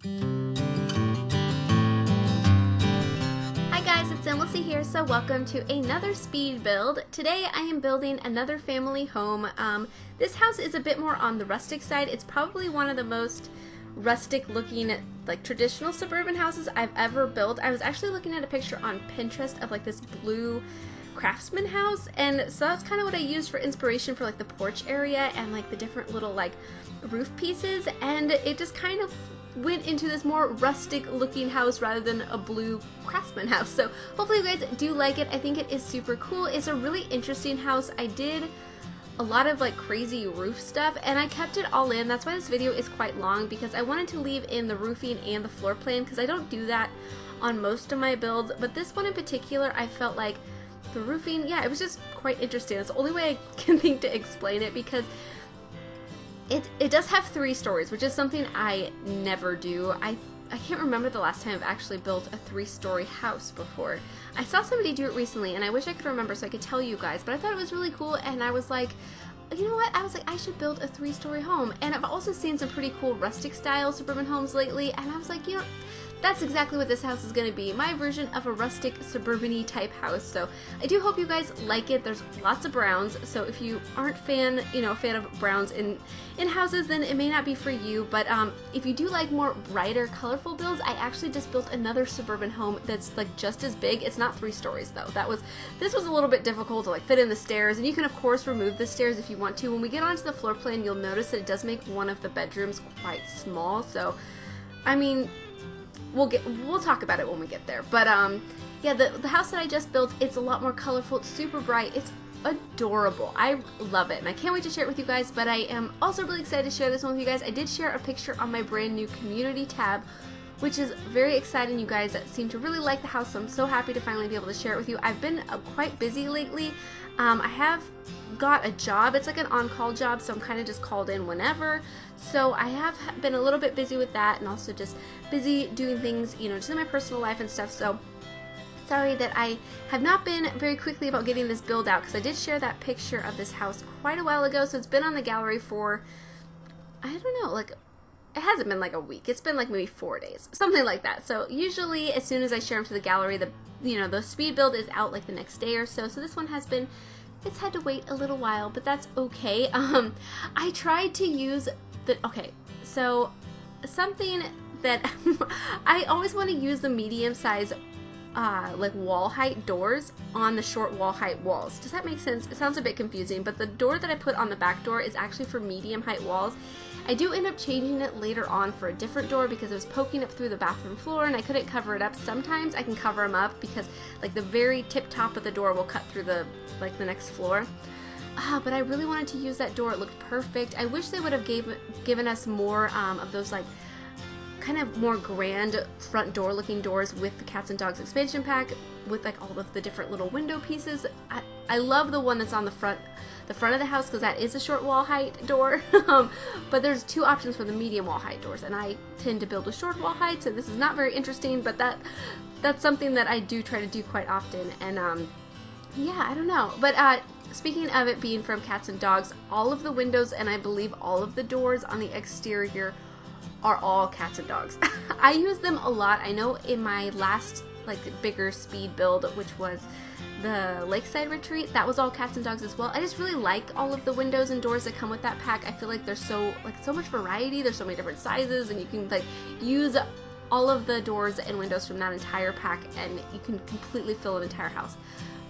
Hi guys, it's SimLicy here, so welcome to another speed build. Today I am building another family home. This house is a bit more on the rustic side. It's probably one of the most rustic looking, like traditional suburban houses I've ever built. I was actually looking at a picture on Pinterest of like this blue craftsman house, and so that's kind of what I used for inspiration for like the porch area and like the different little like roof pieces, and it just kind of went into this more rustic looking house rather than a blue craftsman house. So hopefully you guys do like it. I think it is super cool. It's a really interesting house. I did a lot of like crazy roof stuff and I kept it all in. That's why this video is quite long, because I wanted to leave in the roofing and the floor plan, because I don't do that on most of my builds, but this one in particular I felt like the roofing, yeah, it was just quite interesting. It's the only way I can think to explain it, because it does have 3 stories, which is something I never do. I can't remember the last time I've actually built a 3-story house before. I saw somebody do it recently and I wish I could remember so I could tell you guys, but I thought it was really cool, and I was like, you know what, I was like, I should build a 3-story home. And I've also seen some pretty cool rustic style suburban homes lately, and I was like, you know, that's exactly what this house is going to be, my version of a rustic suburban-y type house. So I do hope you guys like it. There's lots of browns, so if you aren't fan of browns in houses, then it may not be for you. But if you do like more brighter, colorful builds, I actually just built another suburban home that's like just as big. It's not 3 stories though. This was a little bit difficult to like fit in the stairs, and you can of course remove the stairs if you want to. When we get onto the floor plan, you'll notice that it does make one of the bedrooms quite small. So I mean, we'll talk about it when we get there. But yeah, the house that I just built, it's a lot more colorful. It's super bright. It's adorable. I love it, and I can't wait to share it with you guys. But I am also really excited to share this one with you guys. I did share a picture on my brand new community tab, which is very exciting. You guys seem to really like the house, so I'm so happy to finally be able to share it with you. I've been quite busy lately. I have got a job. It's like an on-call job, so I'm kind of just called in whenever. So I have been a little bit busy with that, and also just busy doing things, you know, just in my personal life and stuff. So sorry that I have not been very quickly about getting this build out, because I did share that picture of this house quite a while ago. So it's been on the gallery for, I don't know, like, it hasn't been like a week. It's been like maybe 4 days, something like that. So usually as soon as I share them to the gallery, the speed build is out like the next day or so. So this one has been, it's had to wait a little while, but that's okay. I tried to use so something that I always want to use the medium size like wall height doors on the short wall height walls. Does that make sense? It sounds a bit confusing, but the door that I put on the back door is actually for medium height walls. I do end up changing it later on for a different door because it was poking up through the bathroom floor and I couldn't cover it up. Sometimes I can cover them up because like the very tip top of the door will cut through the next floor. But I really wanted to use that door. It looked perfect. I wish they would have given us more of those like kind of more grand front door looking doors with the Cats and Dogs expansion pack with like all of the different little window pieces. I love the one that's on the front of the house, because that is a short wall height door. But there's 2 options for the medium wall height doors, and I tend to build a short wall height, so this is not very interesting, but that's something that I do try to do quite often. And yeah, I don't know. But speaking of it being from Cats and Dogs, all of the windows and I believe all of the doors on the exterior are all Cats and Dogs. I use them a lot. I know in my last like bigger speed build, which was the Lakeside Retreat, that was all Cats and Dogs as well. I just really like all of the windows and doors that come with that pack. I feel like there's so much variety. There's so many different sizes, and you can like use all of the doors and windows from that entire pack, and you can completely fill an entire house.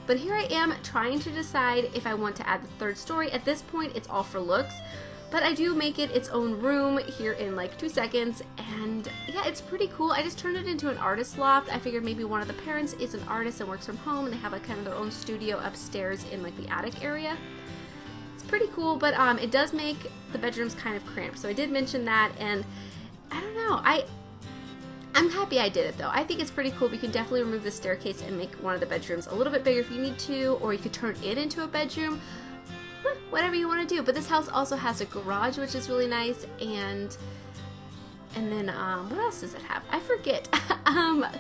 But here I am trying to decide if I want to add the 3rd story. At this point, it's all for looks, but I do make it its own room here in like 2 seconds, and yeah, it's pretty cool. I just turned it into an artist loft. I figured maybe one of the parents is an artist and works from home, and they have like kind of their own studio upstairs in like the attic area. It's pretty cool, but it does make the bedrooms kind of cramped, so I did mention that, and I don't know, I'm happy I did it though. I think it's pretty cool. You can definitely remove the staircase and make one of the bedrooms a little bit bigger if you need to, or you could turn it into a bedroom. Whatever you want to do. But this house also has a garage, which is really nice, and then what else does it have? I forget.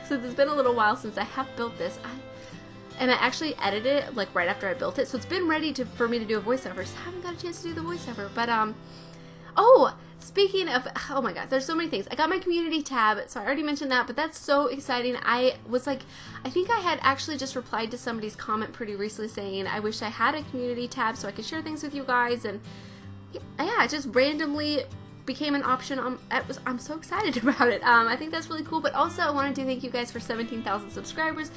Since it's been a little while since I have built this, and I actually edited it like right after I built it, so it's been ready for me to do a voiceover. Just haven't got a chance to do the voiceover. But oh, speaking of, oh my gosh, there's so many things. I got my community tab, so I already mentioned that, but that's so exciting. I was like, I think I had actually just replied to somebody's comment pretty recently saying, I wish I had a community tab so I could share things with you guys, and yeah, it just randomly became an option. I'm so excited about it. I think that's really cool, but also I wanted to thank you guys for 17,000 subscribers.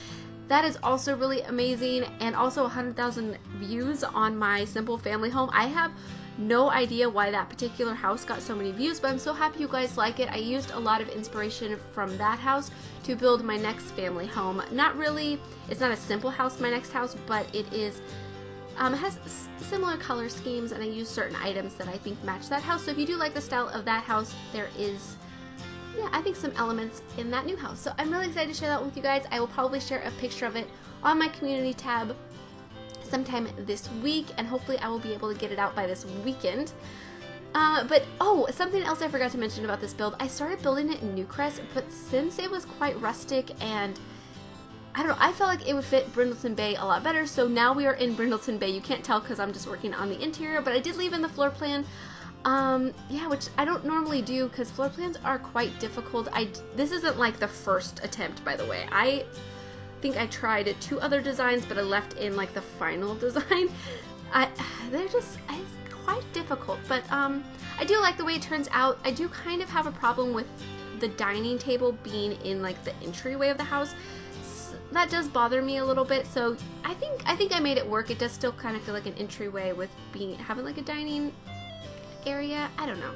That is also really amazing, and also 100,000 views on my simple family home. I have no idea why that particular house got so many views, but I'm so happy you guys like it. I used a lot of inspiration from that house to build my next family home. Not really, it's not a simple house, my next house, but it is, it has similar color schemes, and I use certain items that I think match that house. So if you do like the style of that house, there is, yeah, I think some elements in that new house. So I'm really excited to share that with you guys. I will probably share a picture of it on my community tab sometime this week, and hopefully I will be able to get it out by this weekend. But oh, something else I forgot to mention about this build. I started building it in Newcrest, but since it was quite rustic and I don't know, I felt like it would fit Brindleton Bay a lot better, so now we are in Brindleton Bay. You can't tell because I'm just working on the interior, but I did leave in the floor plan. Yeah, which I don't normally do because floor plans are quite difficult. This isn't like the first attempt, by the way. I think I tried 2 other designs, but I left in like the final design. It's quite difficult, but I do like the way it turns out. I do kind of have a problem with the dining table being in like the entryway of the house. That does bother me a little bit, so I think I made it work. It does still kind of feel like an entryway with having like a dining area. I don't know.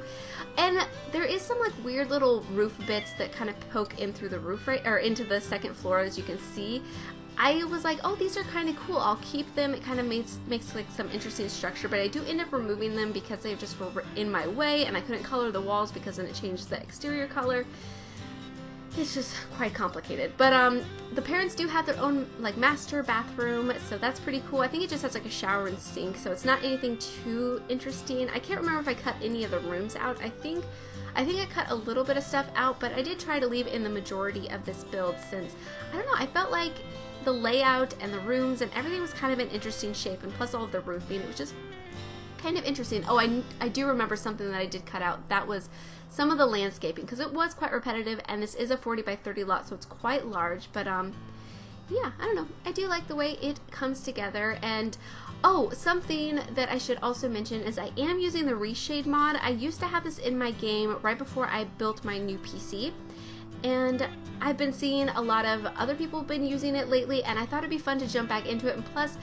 And there is some like weird little roof bits that kind of poke in through the roof, right, or into the second floor, as you can see. I was like, oh, these are kind of cool. I'll keep them. It kind of makes like some interesting structure, but I do end up removing them because they just were in my way, and I couldn't color the walls because then it changed the exterior color. It's just quite complicated. But the parents do have their own like master bathroom, so that's pretty cool. I think it just has like a shower and sink, so it's not anything too interesting. I can't remember if I cut any of the rooms out. I think I cut a little bit of stuff out, but I did try to leave in the majority of this build since, I don't know, I felt like the layout and the rooms and everything was kind of an interesting shape, and plus all of the roofing, it was just kind of interesting. Oh, I do remember something that I did cut out. That was some of the landscaping, because it was quite repetitive, and this is a 40 by 30 lot, so it's quite large, but yeah, I don't know. I do like the way it comes together. And oh, something that I should also mention is I am using the Reshade mod. I used to have this in my game right before I built my new PC, and I've been seeing a lot of other people have been using it lately, and I thought it'd be fun to jump back into it. And plus,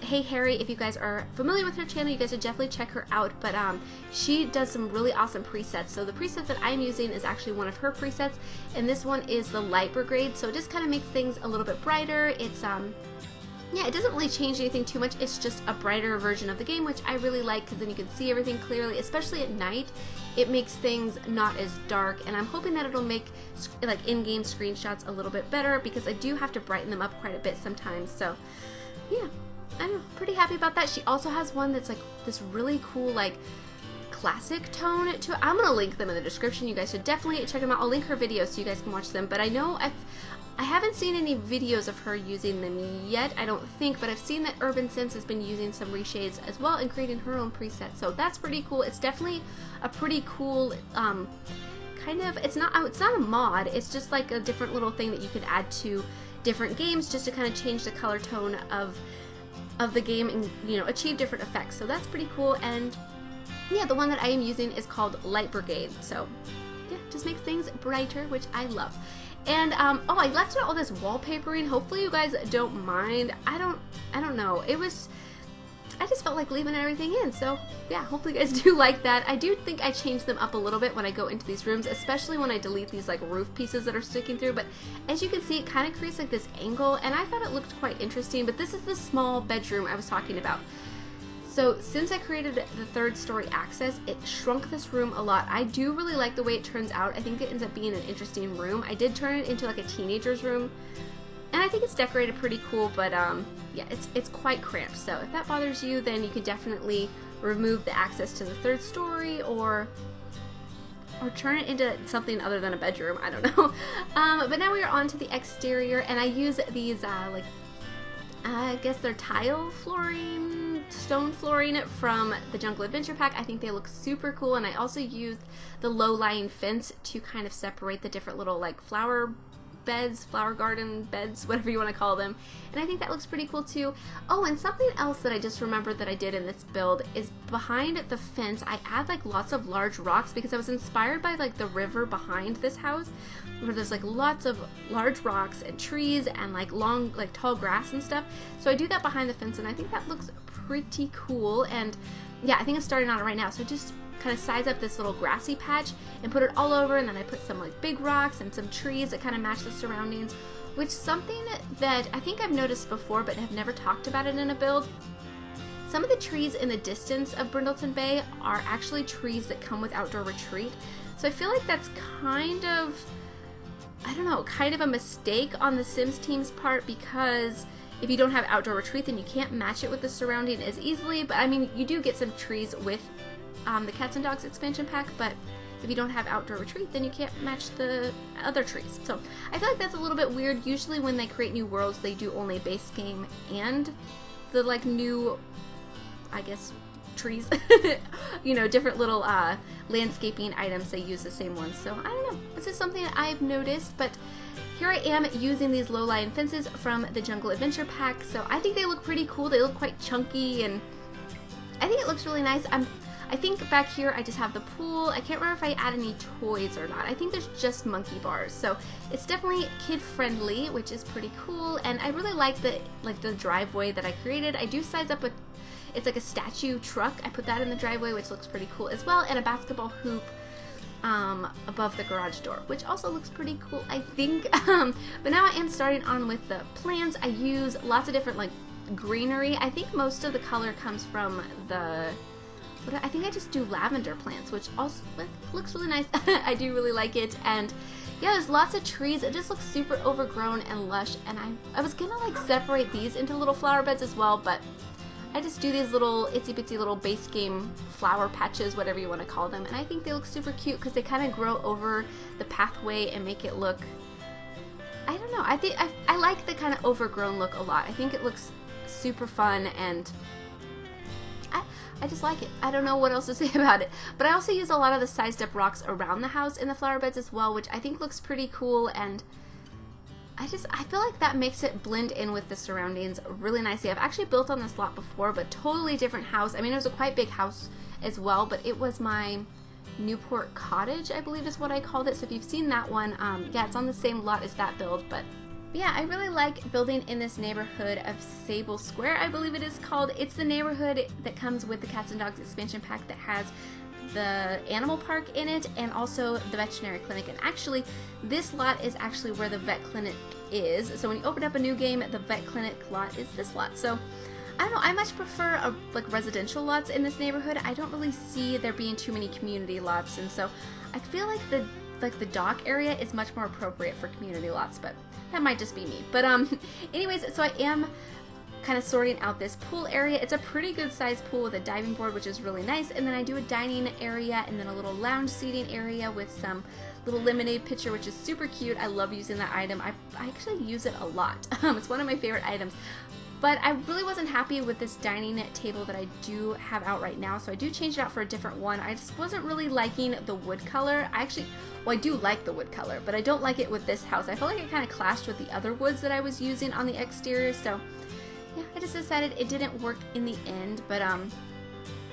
Hey Harry, if you guys are familiar with her channel, you guys should definitely check her out, but she does some really awesome presets. So the preset that I'm using is actually one of her presets, and this one is the Light Brigade, so it just kind of makes things a little bit brighter. It's yeah, it doesn't really change anything too much. It's just a brighter version of the game, which I really like because then you can see everything clearly, especially at night. It makes things not as dark, and I'm hoping that it'll make like in-game screenshots a little bit better because I do have to brighten them up quite a bit sometimes. So yeah, I'm pretty happy about that. She also has one that's like this really cool like classic tone to it. I'm gonna link them in the description. You guys should definitely check them out. I'll link her videos so you guys can watch them, but I know I haven't seen any videos of her using them yet, I don't think, but I've seen that Urban Sims has been using some reshades as well and creating her own presets, so that's pretty cool. It's definitely a pretty cool kind of, it's not a mod, it's just like a different little thing that you could add to different games just to kind of change the color tone of the game and, you know, achieve different effects. So that's pretty cool. And yeah, the one that I am using is called Light Brigade, so yeah, just makes things brighter, which I love. And oh, I left out all this wallpapering. Hopefully you guys don't mind. I don't know, I just felt like leaving everything in, so yeah, hopefully you guys do like that. I do think I changed them up a little bit when I go into these rooms, especially when I delete these like roof pieces that are sticking through, but as you can see, it kind of creates like this angle, and I thought it looked quite interesting. But this is the small bedroom I was talking about. So since I created the 3rd story access, it shrunk this room a lot. I do really like the way it turns out. I think it ends up being an interesting room. I did turn it into like a teenager's room, and I think it's decorated pretty cool, but yeah, it's quite cramped. So if that bothers you, then you can definitely remove the access to the 3rd story or turn it into something other than a bedroom. I don't know. But now we are on to the exterior, and I use these like, I guess they're tile flooring stone flooring from the Jungle Adventure Pack. I think they look super cool, and I also used the low-lying fence to kind of separate the different little like flower beds, flower garden beds, whatever you want to call them, and I think that looks pretty cool too. Oh, and something else that I just remembered that I did in this build is behind the fence I add like lots of large rocks because I was inspired by like the river behind this house where there's like lots of large rocks and trees and like long like tall grass and stuff. So I do that behind the fence and I think that looks pretty cool. And yeah, I think I'm starting on it right now. So just kind of size up this little grassy patch and put it all over, and then I put some like big rocks and some trees that kind of match the surroundings, which is something that I think I've noticed before but have never talked about it in a build. Some of the trees in the distance of Brindleton Bay are actually trees that come with Outdoor Retreat, so I feel like that's kind of, I don't know, kind of a mistake on the Sims team's part, because if you don't have Outdoor Retreat then you can't match it with the surrounding as easily. But I mean, you do get some trees with the Cats and Dogs expansion pack, but if you don't have Outdoor Retreat then you can't match the other trees. So I feel like that's a little bit weird. Usually when they create new worlds they do only base game and the like new, I guess, trees, you know, different little landscaping items, they use the same ones. So I don't know, this is something that I've noticed, but here I am using these low-lying fences from the Jungle Adventure Pack. So I think they look pretty cool. They look quite chunky and I think it looks really nice. I think back here I just have the pool. I can't remember if I add any toys or not. I think there's just monkey bars. So it's definitely kid friendly, which is pretty cool. And I really like the driveway that I created. I do size up it's like a statue truck. I put that in the driveway, which looks pretty cool as well, and a basketball hoop above the garage door, which also looks pretty cool, I think. But now I am starting on with the plants. I use lots of different like greenery. I think most of the color comes from I think I just do lavender plants, which also looks really nice. I do really like it. And yeah, there's lots of trees. It just looks super overgrown and lush. And I was gonna like separate these into little flower beds as well, but I just do these little itsy bitsy little base game flower patches, whatever you want to call them. And I think they look super cute because they kind of grow over the pathway and make it look, I don't know, I think I like the kind of overgrown look a lot. I think it looks super fun and I just like it. I don't know what else to say about it. But I also use a lot of the sized up rocks around the house in the flower beds as well, which I think looks pretty cool, and I feel like that makes it blend in with the surroundings really nicely. I've actually built on this lot before, but totally different house. I mean, it was a quite big house as well, but it was my Newport Cottage, I believe is what I called it. So if you've seen that one, yeah, it's on the same lot as that build. But yeah, I really like building in this neighborhood of Sable Square, I believe it is called. It's the neighborhood that comes with the Cats and Dogs expansion pack that has the animal park in it and also the veterinary clinic. And actually, this lot is actually where the vet clinic is. So when you open up a new game, the vet clinic lot is this lot. So I don't know, I much prefer like residential lots in this neighborhood. I don't really see there being too many community lots, and so I feel like the dock area is much more appropriate for community lots, but that might just be me. But anyways, so I am kind of sorting out this pool area. It's a pretty good sized pool with a diving board, which is really nice. And then I do a dining area and then a little lounge seating area with some little lemonade pitcher, which is super cute. I love using that item. I actually use it a lot. It's one of my favorite items. But I really wasn't happy with this dining table that I do have out right now, so I do change it out for a different one. I just wasn't really liking the wood color. I do like the wood color, but I don't like it with this house. I felt like it kind of clashed with the other woods that I was using on the exterior, so yeah, I just decided it didn't work in the end. But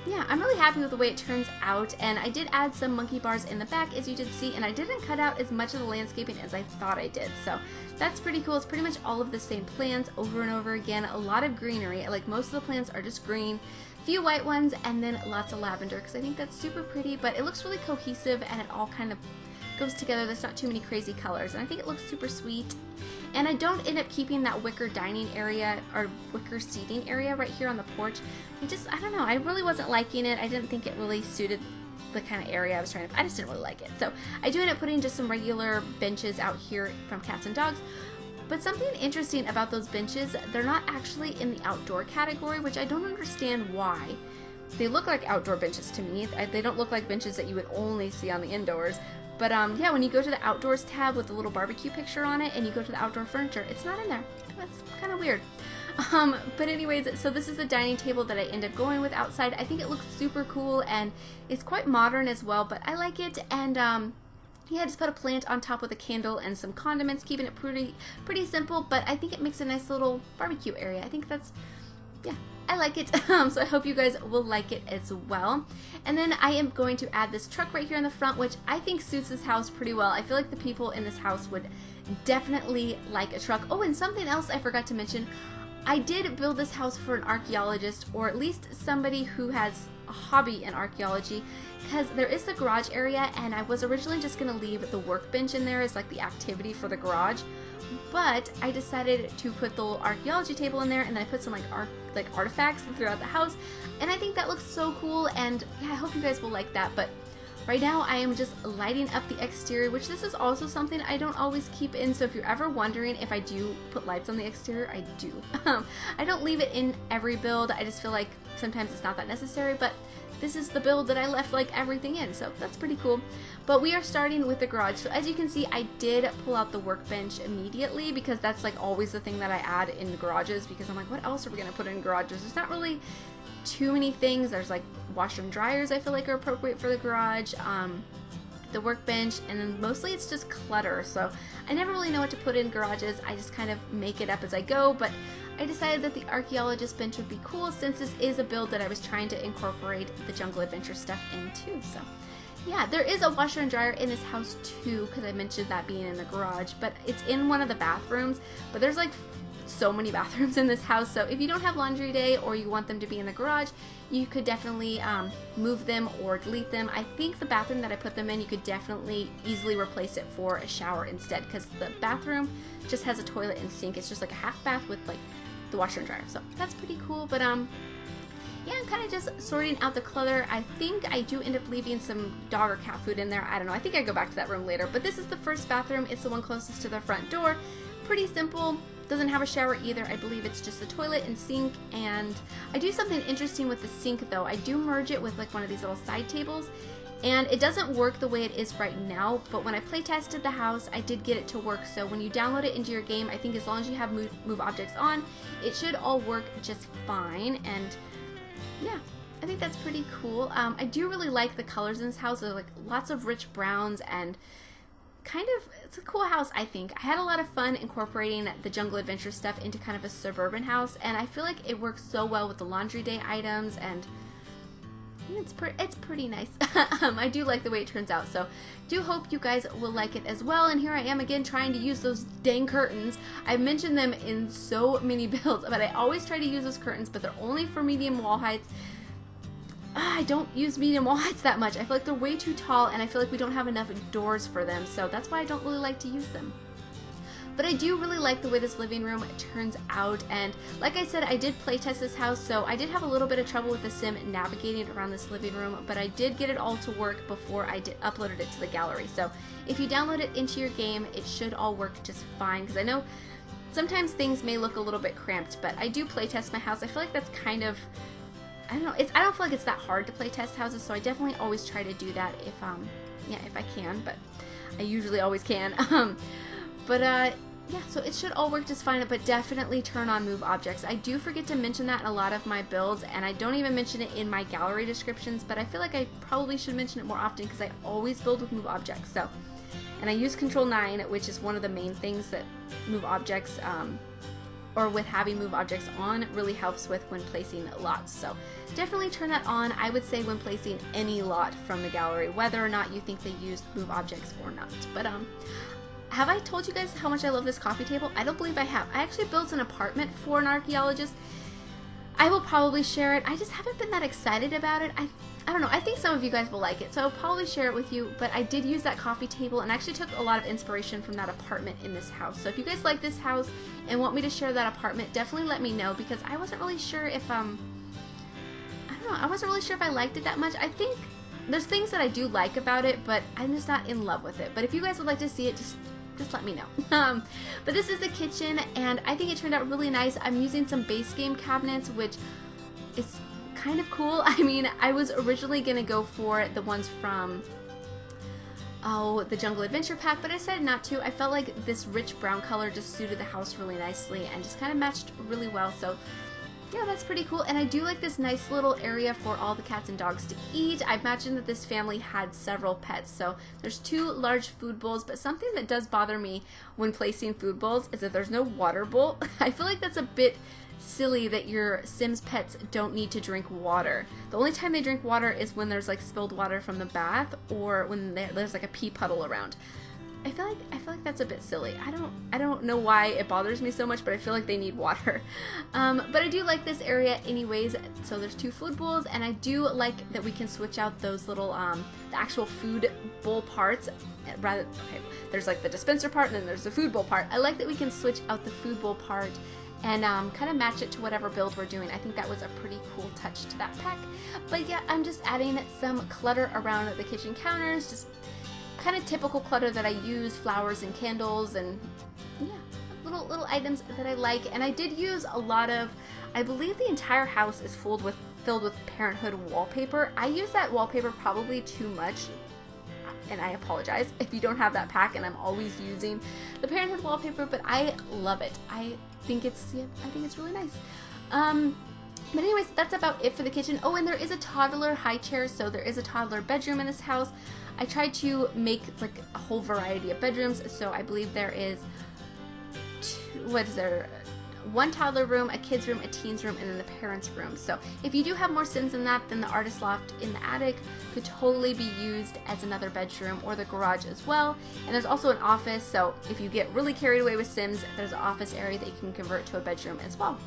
yeah, I'm really happy with the way it turns out, and I did add some monkey bars in the back, as you did see, and I didn't cut out as much of the landscaping as I thought I did, so that's pretty cool. It's pretty much all of the same plants over and over again, a lot of greenery. Like, most of the plants are just green, few white ones, and then lots of lavender, because I think that's super pretty, but it looks really cohesive, and it all kind of goes together. There's not too many crazy colors, and I think it looks super sweet. And I don't end up keeping that wicker dining area or wicker seating area right here on the porch. I don't know, I really wasn't liking it. I didn't think it really suited the kind of area I was trying to, I just didn't really like it. So I do end up putting just some regular benches out here from Cats and Dogs. But something interesting about those benches, they're not actually in the outdoor category, which I don't understand why. They look like outdoor benches to me. They don't look like benches that you would only see on the indoors. But yeah, when you go to the outdoors tab with the little barbecue picture on it and you go to the outdoor furniture, it's not in there. That's kind of weird. But anyways, so this is the dining table that I end up going with outside. I think it looks super cool and it's quite modern as well, but I like it. And yeah, I just put a plant on top with a candle and some condiments, keeping it pretty simple, but I think it makes a nice little barbecue area. I think that's, yeah, I like it. So I hope you guys will like it as well. And then I am going to add this truck right here in the front, which I think suits this house pretty well. I feel like the people in this house would definitely like a truck. Oh, and something else I forgot to mention. I did build this house for an archaeologist, or at least somebody who has a hobby in archaeology, because there is the garage area, and I was originally just going to leave the workbench in there as like the activity for the garage, but I decided to put the little archaeology table in there, and then I put some like artifacts throughout the house, and I think that looks so cool. And yeah, I hope you guys will like that. But right now I am just lighting up the exterior, which this is also something I don't always keep in, so if you're ever wondering if I do put lights on the exterior, I do. I don't leave it in every build. I just feel like sometimes it's not that necessary, but this is the build that I left like everything in, so that's pretty cool. But we are starting with the garage. So as you can see, I did pull out the workbench immediately, because that's like always the thing that I add in garages, because I'm like, what else are we gonna put in garages? There's not really too many things. There's like washer and dryers I feel like are appropriate for the garage, the workbench, and then mostly it's just clutter. So I never really know what to put in garages. I just kind of make it up as I go, but I decided that the archaeologist bench would be cool, since this is a build that I was trying to incorporate the jungle adventure stuff into. So yeah, there is a washer and dryer in this house too, because I mentioned that being in the garage, but it's in one of the bathrooms. But there's like so many bathrooms in this house, so if you don't have laundry day or you want them to be in the garage, you could definitely move them or delete them. I think the bathroom that I put them in, you could definitely easily replace it for a shower instead, because the bathroom just has a toilet and sink. It's just like a half bath with like the washer and dryer, so that's pretty cool. But yeah, I'm kind of just sorting out the clutter. I think I do end up leaving some dog or cat food in there. I don't know. I think I go back to that room later. But this is the first bathroom. It's the one closest to the front door. Pretty simple. Doesn't have a shower either. I believe it's just a toilet and sink. And I do something interesting with the sink though. I do merge it with like one of these little side tables. And it doesn't work the way it is right now, but when I play tested the house, I did get it to work. So when you download it into your game, I think as long as you have move objects on, it should all work just fine. And yeah, I think that's pretty cool. I do really like the colors in this house. There's like lots of rich browns, and kind of, it's a cool house, I think. I had a lot of fun incorporating the jungle adventure stuff into kind of a suburban house, and I feel like it works so well with the laundry day items, and it's pretty nice. I do like the way it turns out, so do hope you guys will like it as well. And here I am again trying to use those dang curtains. I've mentioned them in so many builds, but I always try to use those curtains, but they're only for medium wall heights. I don't use medium wall heights that much. I feel like they're way too tall, and I feel like we don't have enough doors for them, so that's why I don't really like to use them. But I do really like the way this living room turns out, and like I said, I did play test this house, so I did have a little bit of trouble with the sim navigating around this living room, but I did get it all to work before I uploaded it to the gallery. So if you download it into your game, it should all work just fine, because I know sometimes things may look a little bit cramped, but I do play test my house. I feel like that's kind of, I don't know, I don't feel like it's that hard to play test houses, so I definitely always try to do that if I can, but I usually always can. Yeah, so it should all work just fine, but definitely turn on move objects. I do forget to mention that in a lot of my builds, and I don't even mention it in my gallery descriptions, but I feel like I probably should mention it more often, because I always build with move objects. So, and I use Control 9, which is one of the main things that move objects, or with having move objects on, really helps with when placing lots. So definitely turn that on, I would say, when placing any lot from the gallery, whether or not you think they used move objects or not. But have I told you guys how much I love this coffee table? I don't believe I have. I actually built an apartment for an archaeologist. I will probably share it. I just haven't been that excited about it. I don't know. I think some of you guys will like it, so I'll probably share it with you. But I did use that coffee table and actually took a lot of inspiration from that apartment in this house. So if you guys like this house and want me to share that apartment, definitely let me know, because I wasn't really sure if, I don't know. I wasn't really sure if I liked it that much. I think there's things that I do like about it, but I'm just not in love with it. But if you guys would like to see it, just let me know. But this is the kitchen, and I think it turned out really nice. I'm using some base game cabinets, which is kind of cool. I mean, I was originally gonna go for the ones from oh, the Jungle Adventure pack, but I decided not to. I felt like this rich brown color just suited the house really nicely and just kind of matched really well. So yeah, that's pretty cool. And I do like this nice little area for all the cats and dogs to eat. I imagine that this family had several pets. So there's 2 large food bowls, but something that does bother me when placing food bowls is that there's no water bowl. I feel like that's a bit silly that your Sims pets don't need to drink water. The only time they drink water is when there's like spilled water from the bath or when there's like a pee puddle around. I feel like that's a bit silly. I don't know why it bothers me so much, but I feel like they need water. But I do like this area anyways. So there's 2 food bowls, and I do like that we can switch out those little the actual food bowl parts. Rather, okay, there's like the dispenser part, and then there's the food bowl part. I like that we can switch out the food bowl part and kind of match it to whatever build we're doing. I think that was a pretty cool touch to that pack. But yeah, I'm just adding some clutter around the kitchen counters, just kind of typical clutter that I use, flowers and candles, and yeah, little items that I like. And I did use a lot of, I believe the entire house is filled with Parenthood wallpaper. I use that wallpaper probably too much, and I apologize if you don't have that pack and I'm always using the Parenthood wallpaper, but I love it. I think it's really nice. But anyways, that's about it for the kitchen. Oh, and there is a toddler high chair, so there is a toddler bedroom in this house. I tried to make like a whole variety of bedrooms, so I believe there is 1 toddler room, a kid's room, a teen's room, and then the parents' room. So if you do have more Sims than that, then the artist loft in the attic could totally be used as another bedroom, or the garage as well. And there's also an office, so if you get really carried away with Sims, there's an office area that you can convert to a bedroom as well.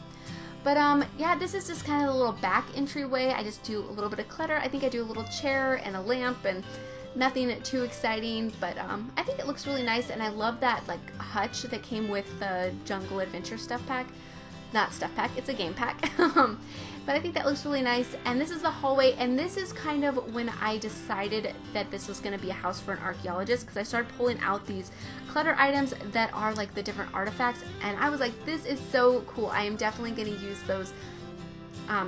But yeah, this is just kind of a little back entryway. I just do a little bit of clutter. I think I do a little chair and a lamp and nothing too exciting, but I think it looks really nice, and I love that like hutch that came with the Jungle Adventure stuff pack. Not stuff pack, it's a game pack. But I think that looks really nice. And this is the hallway, and this is kind of when I decided that this was going to be a house for an archaeologist, because I started pulling out these clutter items that are like the different artifacts, and I was like, this is so cool. I am definitely going to use those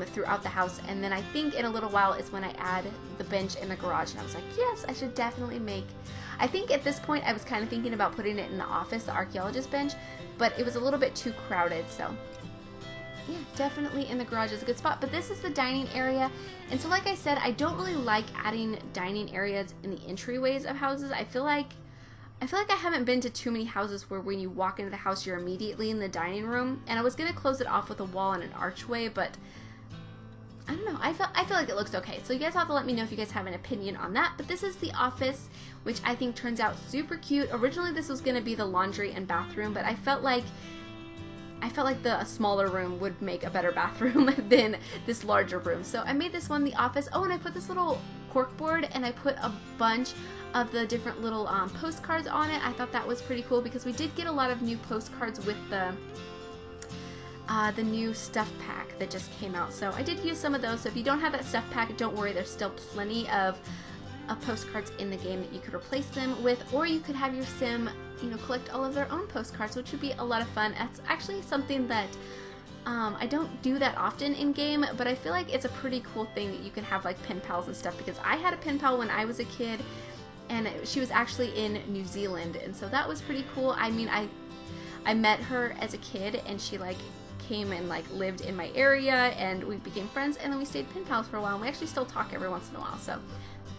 throughout the house. And then I think in a little while is when I add the bench in the garage, and I was like, yes, I should definitely make, I think at this point I was kind of thinking about putting it in the office, the archaeologist bench, but it was a little bit too crowded. So yeah, definitely in the garage is a good spot. But this is the dining area, and so like I said, I don't really like adding dining areas in the entryways of houses. I feel like I haven't been to too many houses where when you walk into the house you're immediately in the dining room, and I was gonna close it off with a wall and an archway, but I don't know, I feel like it looks okay. So you guys have to let me know if you guys have an opinion on that. But this is the office, which I think turns out super cute. Originally this was gonna be the laundry and bathroom, but I felt like a smaller room would make a better bathroom than this larger room. So I made this one the office. Oh, and I put this little cork board, and I put a bunch of the different little postcards on it. I thought that was pretty cool because we did get a lot of new postcards with the new stuff pack that just came out. So I did use some of those. So if you don't have that stuff pack, don't worry, there's still plenty of postcards in the game that you could replace them with, or you could have your Sim, collect all of their own postcards, which would be a lot of fun. That's actually something that I don't do that often in game, but I feel like it's a pretty cool thing that you can have like pen pals and stuff, because I had a pen pal when I was a kid, and she was actually in New Zealand, and so that was pretty cool. I mean, I met her as a kid, and she like came and like lived in my area, and we became friends, and then we stayed pen pals for a while, and we actually still talk every once in a while, so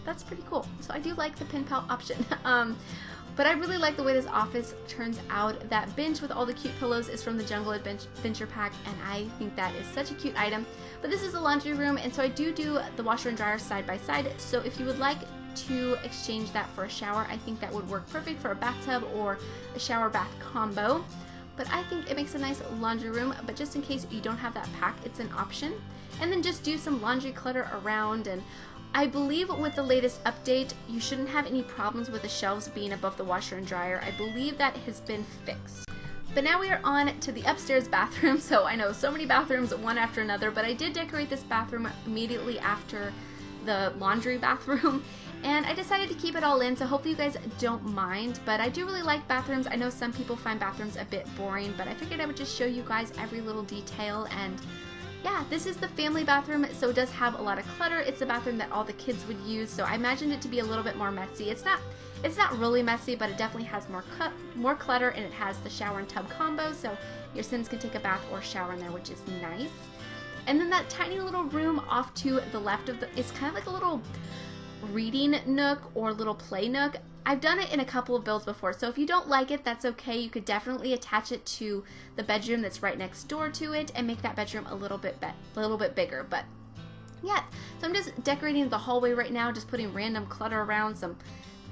that's pretty cool. So I do like the pen pal option. But I really like the way this office turns out. That bench with all the cute pillows is from the Jungle Adventure pack, and I think that is such a cute item. But this is the laundry room, and so I do the washer and dryer side by side. So if you would like to exchange that for a shower, I think that would work perfect for a bathtub or a shower bath combo. But I think it makes a nice laundry room, but just in case you don't have that pack, it's an option. And then just do some laundry clutter around, and I believe with the latest update, you shouldn't have any problems with the shelves being above the washer and dryer. I believe that has been fixed. But now we are on to the upstairs bathroom. So I know so many bathrooms, one after another, but I did decorate this bathroom immediately after the laundry bathroom, and I decided to keep it all in, so hopefully you guys don't mind. But I do really like bathrooms. I know some people find bathrooms a bit boring, but I figured I would just show you guys every little detail. And yeah, this is the family bathroom, so it does have a lot of clutter. It's the bathroom that all the kids would use, so I imagined it to be a little bit more messy. It's It's not really messy, but it definitely has more clutter, and it has the shower and tub combo, so your Sims can take a bath or shower in there, which is nice. And then that tiny little room off to the left of it's kind of like a little reading nook or little play nook. I've done it in a couple of builds before, so if you don't like it, that's okay. You could definitely attach it to the bedroom that's right next door to it and make that bedroom a little bit bigger. But yeah, so I'm just decorating the hallway right now, just putting random clutter around, some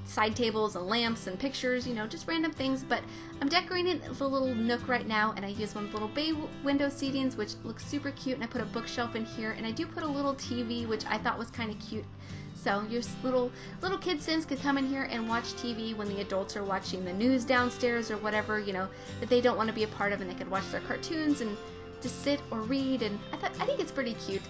side tables and lamps and pictures, you know, just random things. But I'm decorating the little nook right now, and I use one of the little bay window seatings, which looks super cute, and I put a bookshelf in here, and I do put a little TV, which I thought was kind of cute. So your little kid Sims could come in here and watch TV when the adults are watching the news downstairs or whatever, you know, that they don't want to be a part of, and they could watch their cartoons and just sit or read. And I think it's pretty cute.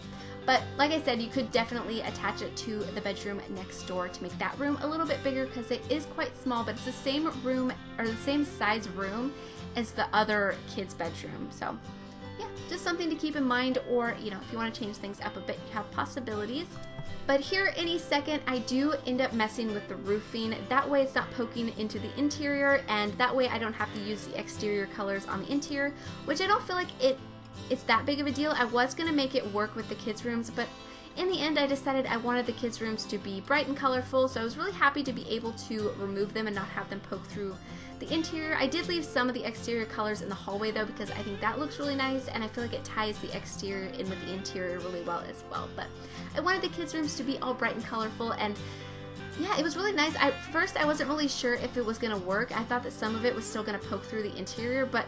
But like I said, you could definitely attach it to the bedroom next door to make that room a little bit bigger, because it is quite small, but it's the same room or the same size room as the other kid's bedroom. So yeah, just something to keep in mind, or you know, if you want to change things up a bit, you have possibilities. But here any second, I do end up messing with the roofing. That way it's not poking into the interior, and that way I don't have to use the exterior colors on the interior, which I don't feel like it's that big of a deal. I was going to make it work with the kids' rooms, but in the end I decided I wanted the kids' rooms to be bright and colorful, so I was really happy to be able to remove them and not have them poke through the interior. I did leave some of the exterior colors in the hallway though, because I think that looks really nice, and I feel like it ties the exterior in with the interior really well as well. But I wanted the kids' rooms to be all bright and colorful, and yeah, it was really nice. At first I wasn't really sure if it was going to work. I thought that some of it was still going to poke through the interior, but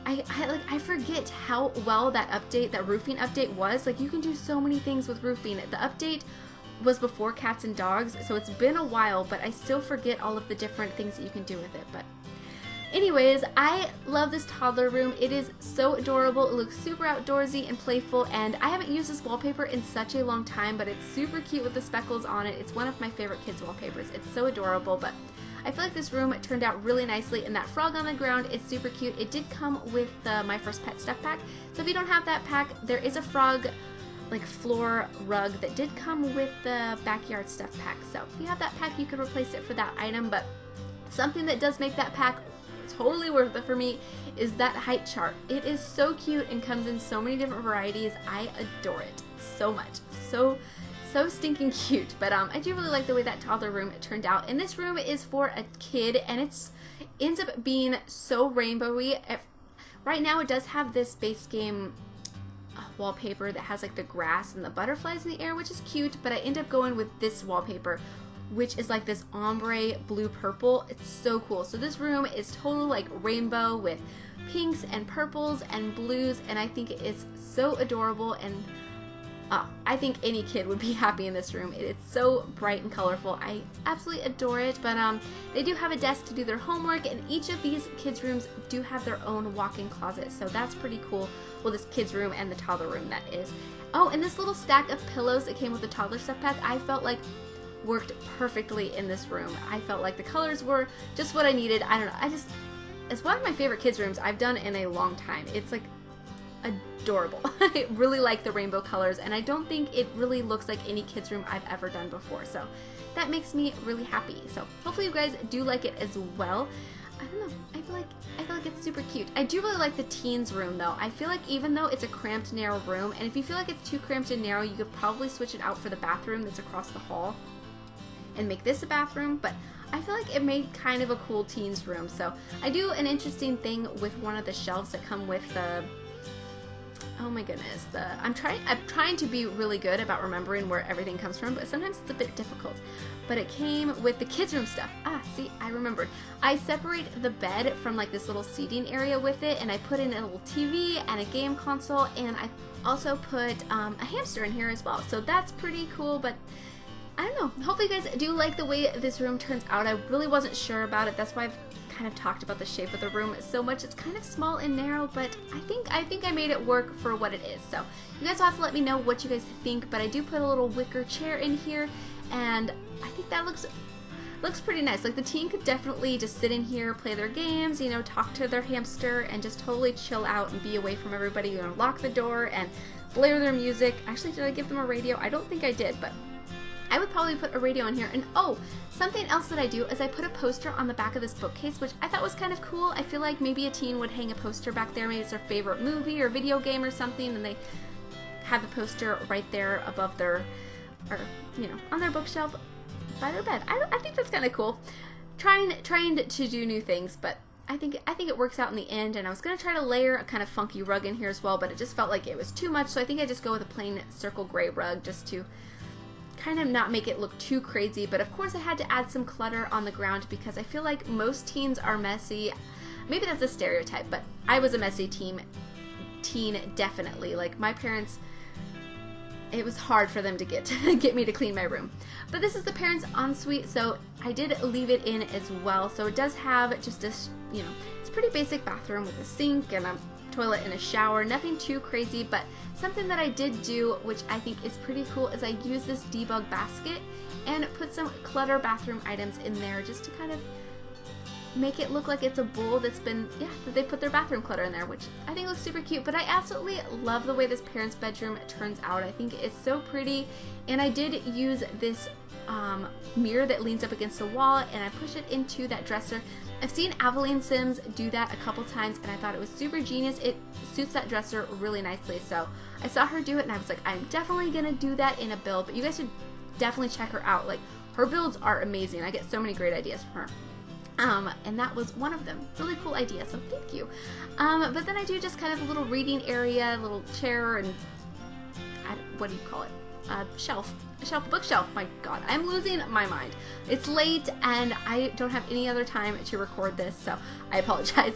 I forget how well that roofing update was. Like, you can do so many things with roofing. The update was before cats and dogs, so it's been a while, but I still forget all of the different things that you can do with it. But anyways, I love this toddler room. It is so adorable. It looks super outdoorsy and playful, and I haven't used this wallpaper in such a long time, but it's super cute with the speckles on it. It's one of my favorite kids wallpapers. It's so adorable. But I feel like this room turned out really nicely, and that frog on the ground is super cute. It did come with the My First Pet stuff pack, so if you don't have that pack, there is a frog like floor rug that did come with the backyard stuff pack. So if you have that pack, you could replace it for that item. But something that does make that pack totally worth it for me is that height chart. It is so cute and comes in so many different varieties. I adore it so much. So stinking cute. But I do really like the way that toddler room turned out. And this room is for a kid, and it ends up being so rainbowy. Right now it does have this base game wallpaper that has like the grass and the butterflies in the air, which is cute, but I end up going with this wallpaper, which is like this ombre blue purple. It's so cool. So this room is total like rainbow with pinks and purples and blues, and I think it is so adorable, and I think any kid would be happy in this room. It's so bright and colorful. I absolutely adore it. But they do have a desk to do their homework, and each of these kids' rooms do have their own walk-in closet, so that's pretty cool. Well, this kids' room and the toddler room, that is. Oh, and this little stack of pillows that came with the toddler stuff pack, I felt like worked perfectly in this room. I felt like the colors were just what I needed. I don't know. It's one of my favorite kids' rooms I've done in a long time. It's like adorable. I really like the rainbow colors, and I don't think it really looks like any kids room I've ever done before, so that makes me really happy. So hopefully you guys do like it as well. I don't know, I feel like it's super cute. I do really like the teens room though. I feel like even though it's a cramped, narrow room, and if you feel like it's too cramped and narrow, you could probably switch it out for the bathroom that's across the hall and make this a bathroom, but I feel like it made kind of a cool teens room. So I do an interesting thing with one of the shelves that come with the, oh my goodness, I'm trying to be really good about remembering where everything comes from, but sometimes it's a bit difficult. But it came with the kids' room stuff. See, I remembered. I separate the bed from like this little seating area with it, and I put in a little TV and a game console, and I also put a hamster in here as well. So that's pretty cool, but I don't know. Hopefully you guys do like the way this room turns out. I really wasn't sure about it. That's why I've kind of talked about the shape of the room so much. It's kind of small and narrow, but I think I made it work for what it is. So you guys will have to let me know what you guys think, but I do put a little wicker chair in here, and I think that looks pretty nice. Like, the teen could definitely just sit in here, play their games, you know, talk to their hamster, and just totally chill out and be away from everybody. You know, lock the door and blare their music. Actually, did I give them a radio? I don't think I did, but I would probably put a radio in here. And oh, something else that I do is I put a poster on the back of this bookcase, which I thought was kind of cool. I feel like maybe a teen would hang a poster back there. Maybe it's their favorite movie or video game or something, and they have the poster right there above their, or you know, on their bookshelf by their bed. I think that's kind of cool. Trying to do new things, but I think it works out in the end. And I was gonna try to layer a kind of funky rug in here as well, but it just felt like it was too much. So I think I just go with a plain circle gray rug just to kind of not make it look too crazy. But of course I had to add some clutter on the ground because I feel like most teens are messy. Maybe that's a stereotype, but I was a messy teen definitely. Like my parents, it was hard for them to get me to clean my room. But this is the parents' ensuite, so I did leave it in as well. So it does have just a, you know, it's a pretty basic bathroom with a sink and a toilet and a shower. Nothing too crazy, but something that I did do, which I think is pretty cool, is I used this debug basket and put some clutter bathroom items in there just to kind of make it look like it's a bowl that's been, yeah, that they put their bathroom clutter in there, which I think looks super cute. But I absolutely love the way this parents' bedroom turns out. I think it's so pretty, and I did use this mirror that leans up against the wall, and I push it into that dresser. I've seen Aveline Sims do that a couple times, and I thought it was super genius. It suits that dresser really nicely, so I saw her do it, and I was like, I'm definitely gonna do that in a build. But you guys should definitely check her out. Like, her builds are amazing. I get so many great ideas from her. And that was one of them. Really cool idea, so thank you. But then I do just kind of a little reading area, a little chair, and what do you call it? Bookshelf. My God, I'm losing my mind. It's late and I don't have any other time to record this, so I apologize.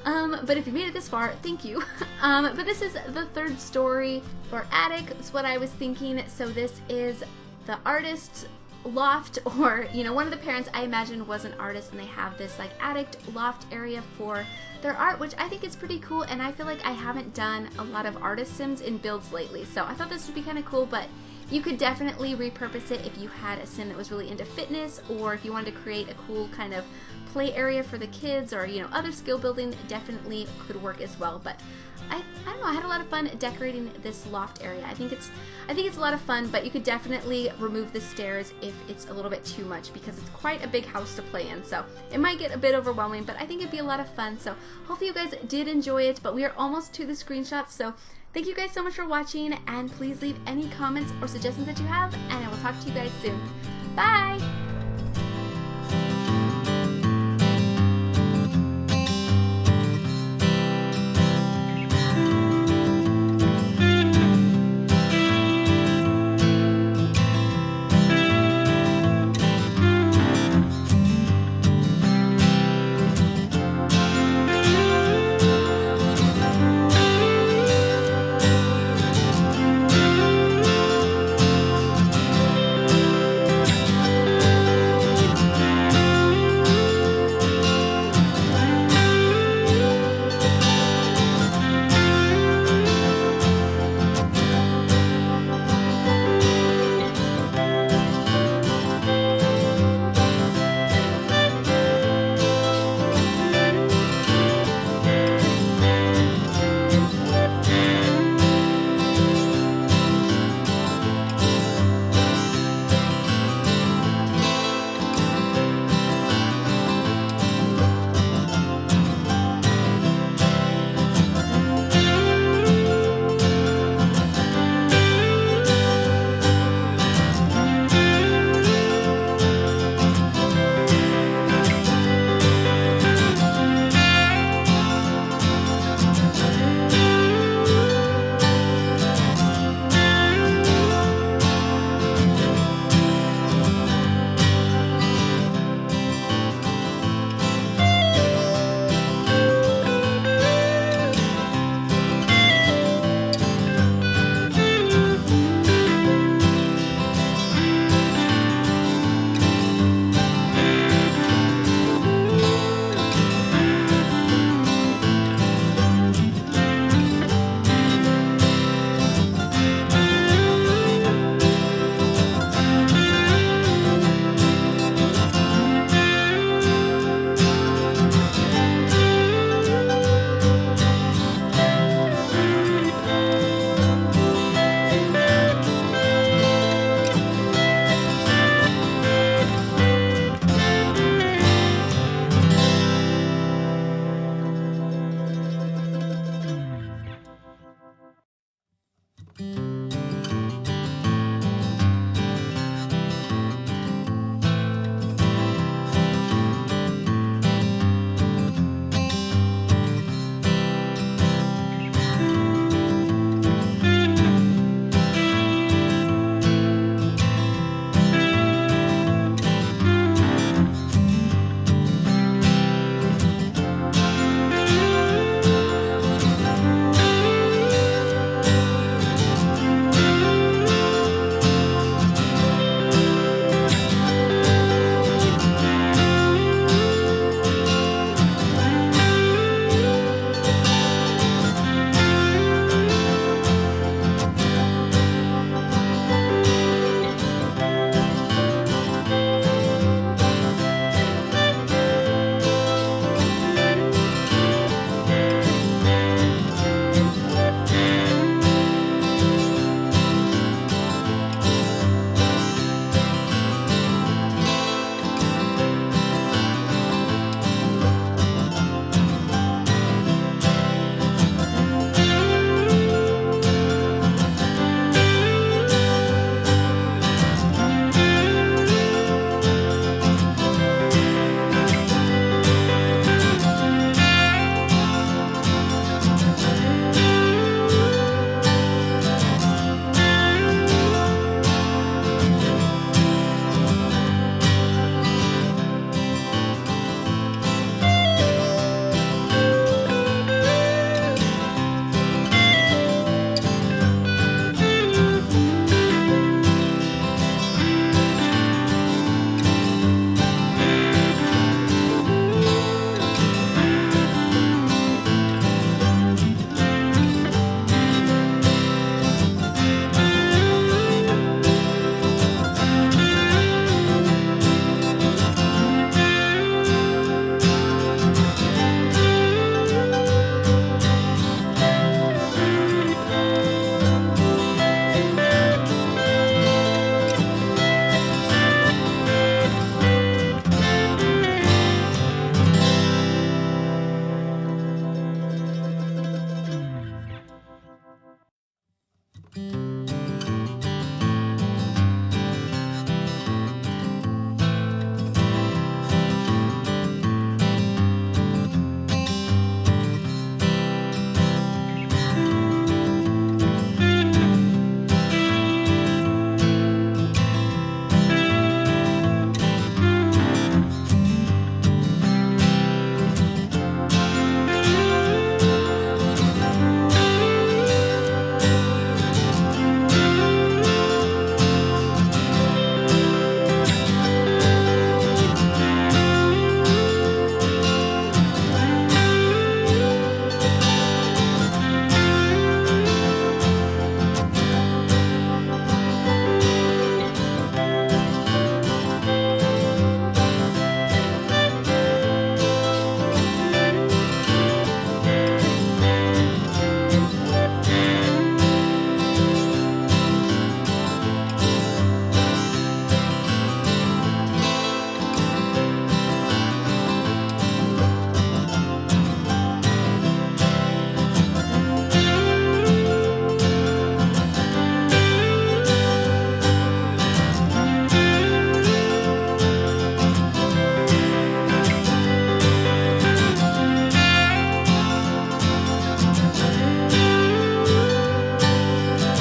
But if you made it this far, thank you. But this is the third story or attic is what I was thinking. So this is the artist's loft, or you know, one of the parents I imagine was an artist, and they have this like attic loft area for their art, which I think is pretty cool. And I feel like I haven't done a lot of artist sims in builds lately, so I thought this would be kind of cool. But you could definitely repurpose it if you had a sim that was really into fitness, or if you wanted to create a cool kind of play area for the kids, or you know, other skill building definitely could work as well. But I don't know, I had a lot of fun decorating this loft area. I think it's a lot of fun, but you could definitely remove the stairs if it's a little bit too much, because it's quite a big house to play in. So it might get a bit overwhelming, but I think it'd be a lot of fun. So hopefully you guys did enjoy it, but we are almost to the screenshots. So thank you guys so much for watching, and please leave any comments or suggestions that you have, and I will talk to you guys soon. Bye!